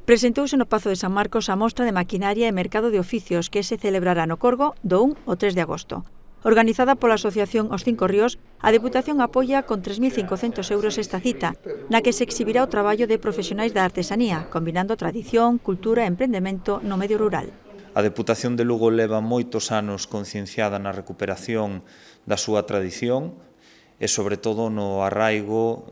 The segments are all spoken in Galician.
Presentouse no Pazo de San Marcos a mostra de maquinaria e mercado de oficios que se celebrará no Corgo do 1 ao 3 de agosto. Organizada pola Asociación Os Cinco Ríos, a Deputación apoia con 3.500 euros esta cita, na que se exhibirá o traballo de profesionais da artesanía, combinando tradición, cultura e emprendemento no medio rural. A Deputación de Lugo leva moitos anos concienciada na recuperación da súa tradición e, sobre todo, no arraigo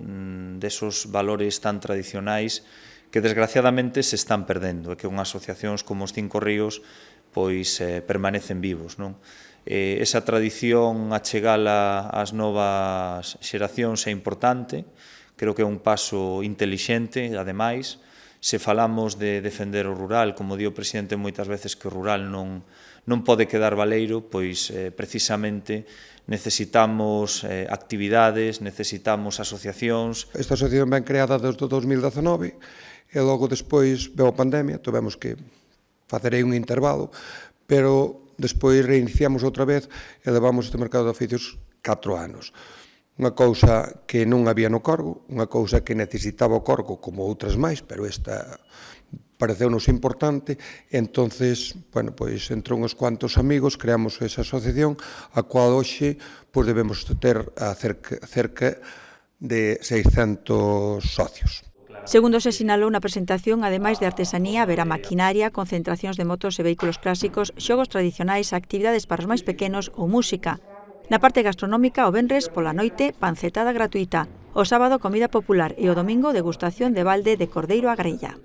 desos valores tan tradicionais que desgraciadamente se están perdendo e que unhas asociacións como os Cinco Ríos pois permanecen vivos, non? Esa tradición achegala ás novas xeracións é importante, creo que é un paso intelixente, ademais, se falamos de defender o rural, como di o presidente moitas veces que o rural non pode quedar baleiro, pois precisamente necesitamos actividades, necesitamos asociacións. Esta asociación ben creada desde 2019 e logo despois veu a pandemia, tivemos que facer aí un intervalo, pero despois reiniciamos outra vez e levamos este mercado de oficios 4 anos. Unha cousa que non había no Corgo, unha cousa que necesitaba o Corgo como outras máis, pero esta pareceunos importante, e entonces, bueno, pois entre uns cuantos amigos creamos esa asociación, a cual hoxe pois debemos ter cerca de 600 socios. Segundo se sinalou na presentación, ademais de artesanía, haberá maquinaria, concentracións de motos e vehículos clásicos, xogos tradicionais, actividades para os máis pequenos ou música. Na parte gastronómica, o venres, pola noite, pancetada gratuita. O sábado, comida popular e o domingo, degustación de balde de cordeiro á grella.